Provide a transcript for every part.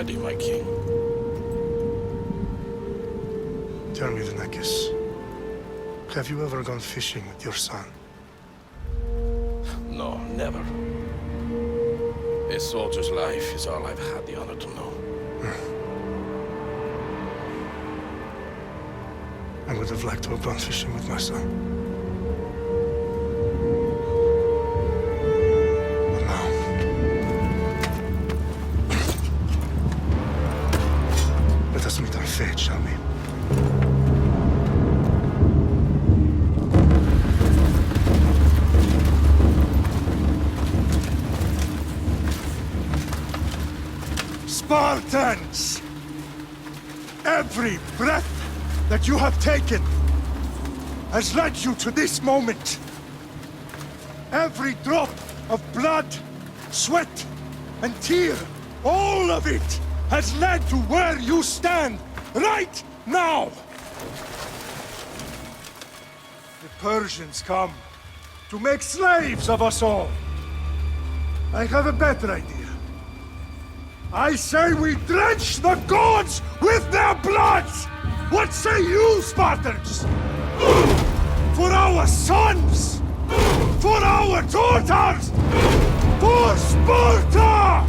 ready, my king. Tell me, Lenakis, have you ever gone fishing with your son? No, never. A soldier's life is all I've had the honor to know. I would have liked to have gone fishing with my son. But now... let us meet our fate, shall we? Spartans! Every breath that you have taken has led you to this moment. Every drop of blood, sweat, and tear, all of it has led to where you stand right now. The Persians come to make slaves of us all. I have a better idea. I say we drench the gods with their bloods! What say you, Spartans? For our sons! For our daughters! For Sparta!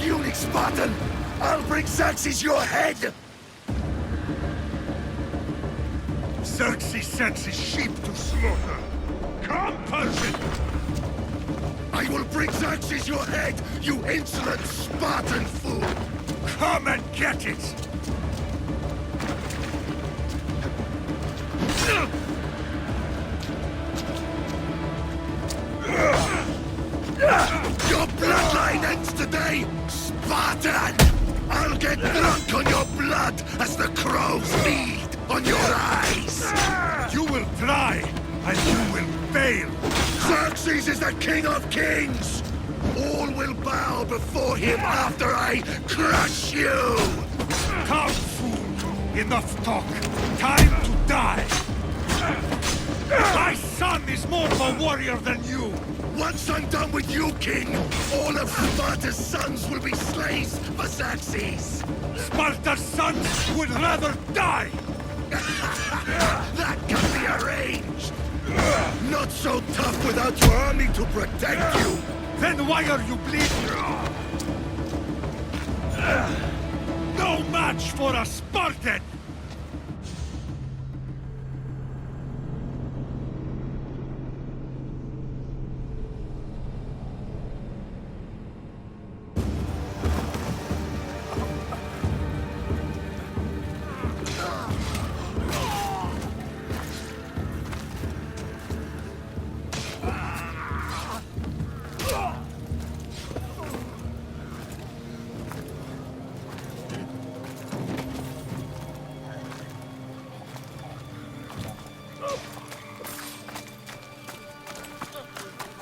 Unique Spartan! I'll bring Xerxes your head! Xerxes sends his sheep to slaughter. Come, Persian! I will bring Xerxes your head, you insolent Spartan fool! Come and get it! Your bloodline ends today, Spartan! I'll get drunk on your blood as the crows feed on your eyes! You will try, and you will fail! Xerxes is the king of kings! All will bow before him after I crush you! Come, fool! Enough talk! Time to die! My son is more of a warrior than you! Once I'm done with you, king, all of Sparta's sons will be slaves for Xerxes! Sparta's sons would rather die! That can be arranged! Not so tough without your army to protect you! Then why are you bleeding? No match for a Spartan!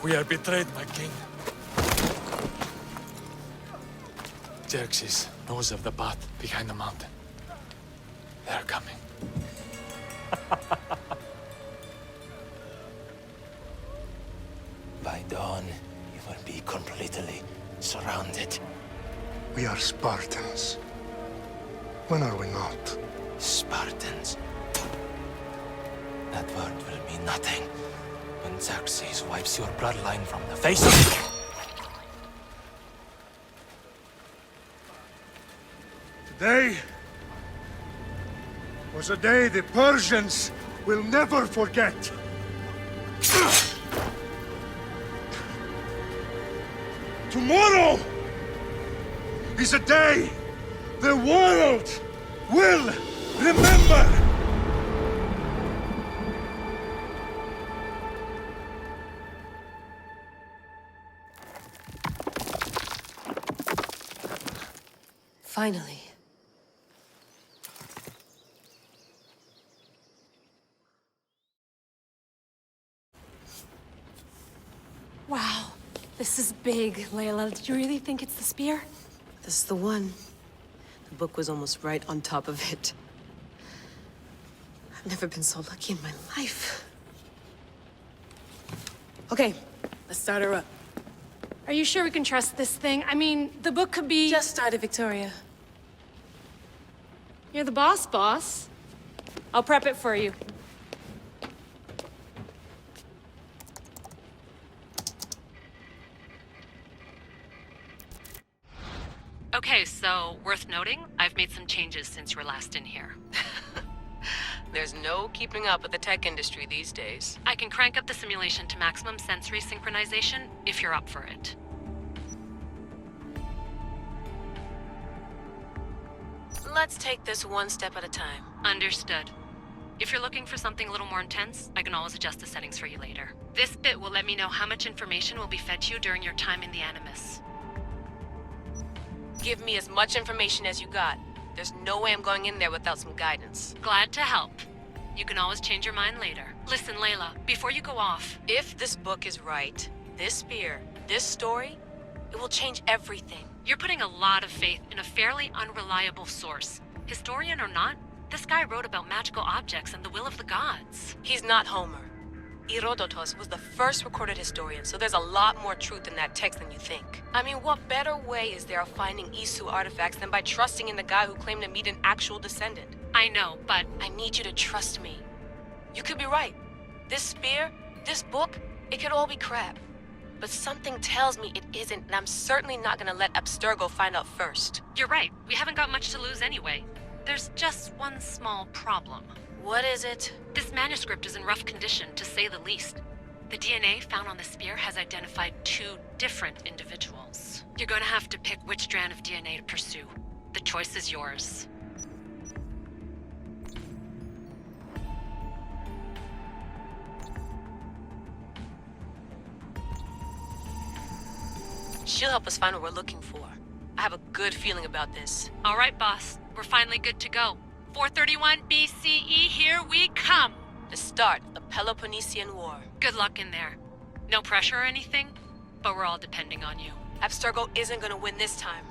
We are betrayed, my king. Xerxes knows of the path behind the mountain. They're coming. By dawn, you will be completely surrounded. We are Spartans. When are we not? Spartans. That word will mean nothing when Xerxes wipes your bloodline from the face of... Today was a day the Persians will never forget. Tomorrow is a day the world will remember. Finally. Wow, this is big, Layla. Did you really think it's the spear? This is the one. The book was almost right on top of it. I've never been so lucky in my life. Okay, let's start her up. Are you sure we can trust this thing? I mean, the book could be... Just started, Victoria. You're the boss. I'll prep it for you. Okay, so worth noting, I've made some changes since you were last in here. There's no keeping up with the tech industry these days. I can crank up the simulation to maximum sensory synchronization if you're up for it. Let's take this one step at a time. Understood. If you're looking for something a little more intense, I can always adjust the settings for you later. This bit will let me know how much information will be fed to you during your time in the Animus. Give me as much information as you got. There's no way I'm going in there without some guidance. Glad to help. You can always change your mind later. Listen, Layla, before you go off... If this book is right, this spear, this story, it will change everything. You're putting a lot of faith in a fairly unreliable source. Historian or not, this guy wrote about magical objects and the will of the gods. He's not Homer. Herodotus was the first recorded historian, so there's a lot more truth in that text than you think. I mean, what better way is there of finding Isu artifacts than by trusting in the guy who claimed to meet an actual descendant? I know, but... I need you to trust me. You could be right. This spear, this book, it could all be crap. But something tells me it isn't, and I'm certainly not gonna let Abstergo find out first. You're right. We haven't got much to lose anyway. There's just one small problem. What is it? This manuscript is in rough condition, to say the least. The DNA found on the spear has identified 2 different individuals. You're going to have to pick which strand of DNA to pursue. The choice is yours. She'll help us find what we're looking for. I have a good feeling about this. All right, boss. We're finally good to go. 431 BCE, here we come! The start of the Peloponnesian War. Good luck in there. No pressure or anything, but we're all depending on you. Abstergo isn't gonna win this time.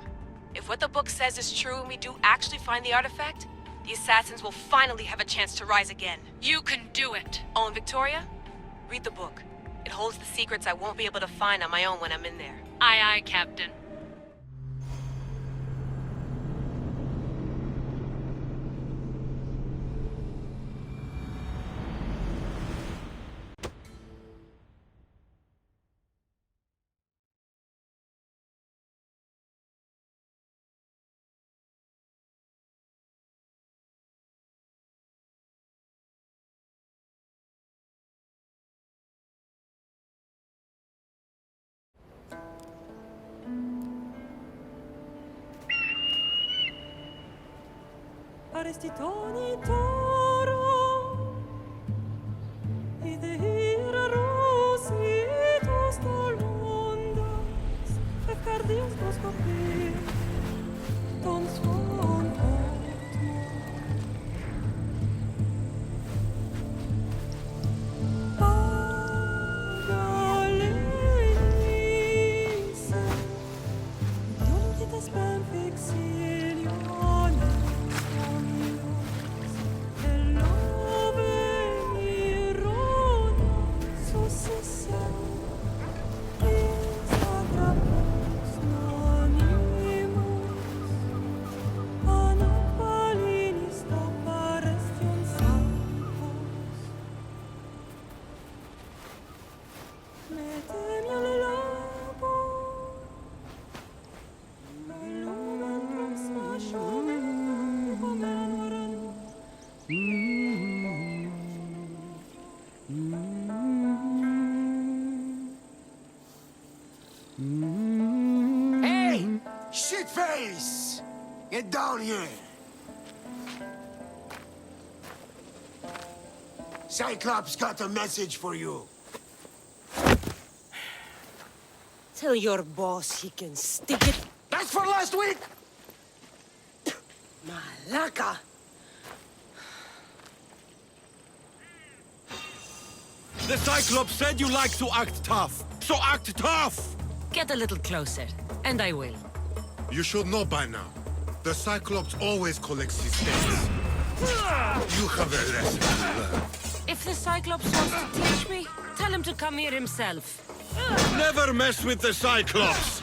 If what the book says is true and we do actually find the artifact, the assassins will finally have a chance to rise again. You can do it. Oh, and Victoria? Read the book. It holds the secrets I won't be able to find on my own when I'm in there. Aye, aye, Captain. Arrestitoni toro, idehira rositos dolondas, fecardios dos copir, ton son Pagalese, Idiolititas ben fixiliones. Hey! Shitface! Get down here! Cyclops got a message for you. Tell your boss he can stick it. That's for last week! Malaka! The Cyclops said you like to act tough, so act tough! Get a little closer, and I will. You should know by now. The Cyclops always collects his debts. You have a lesson to learn. If the Cyclops wants to teach me, tell him to come here himself. Never mess with the Cyclops!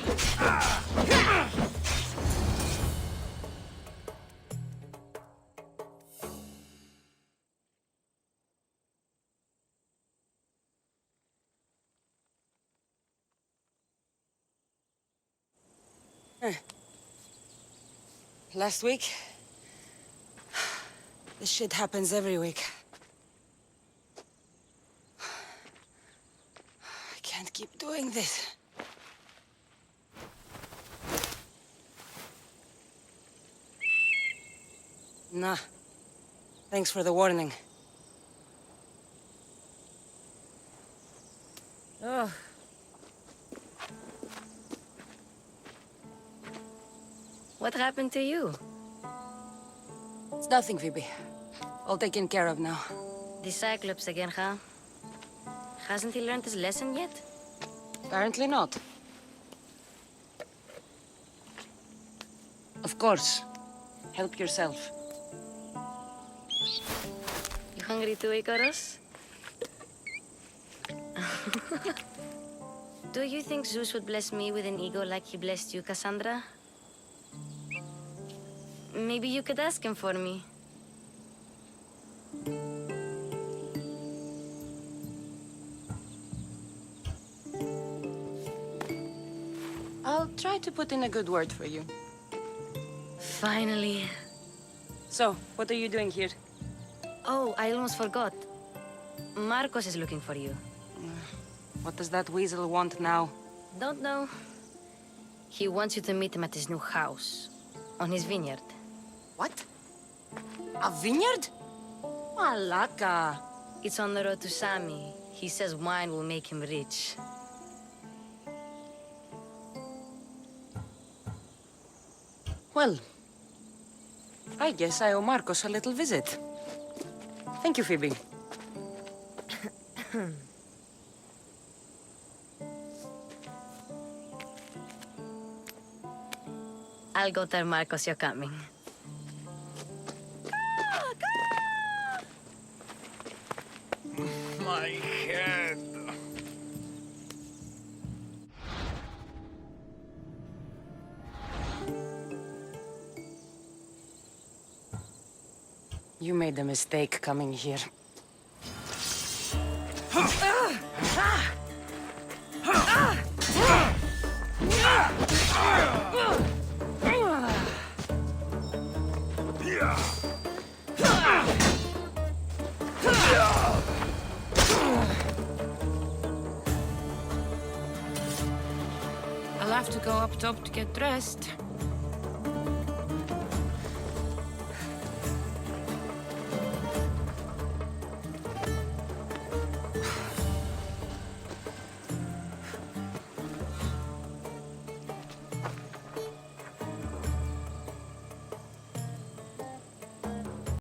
Last week? This shit happens every week. I can't keep doing this. Nah. Thanks for the warning. Oh. What happened to you? It's nothing, Phoebe. All taken care of now. The Cyclops again, huh? Hasn't he learned his lesson yet? Apparently not. Of course. Help yourself. You hungry too, Icarus? Do you think Zeus would bless me with an ego like he blessed you, Cassandra? Maybe you could ask him for me. I'll try to put in a good word for you. Finally. So, what are you doing here? Oh, I almost forgot. Marcos is looking for you. What does that weasel want now? Don't know. He wants you to meet him at his new house. On his vineyard. What? A vineyard? Malaka. It's on the road to Sami. He says wine will make him rich. Well, I guess I owe Marcos a little visit. Thank you, Phoebe. I'll go tell Marcos you're coming. My head. You made a mistake coming here. I'll have to go up top to get dressed.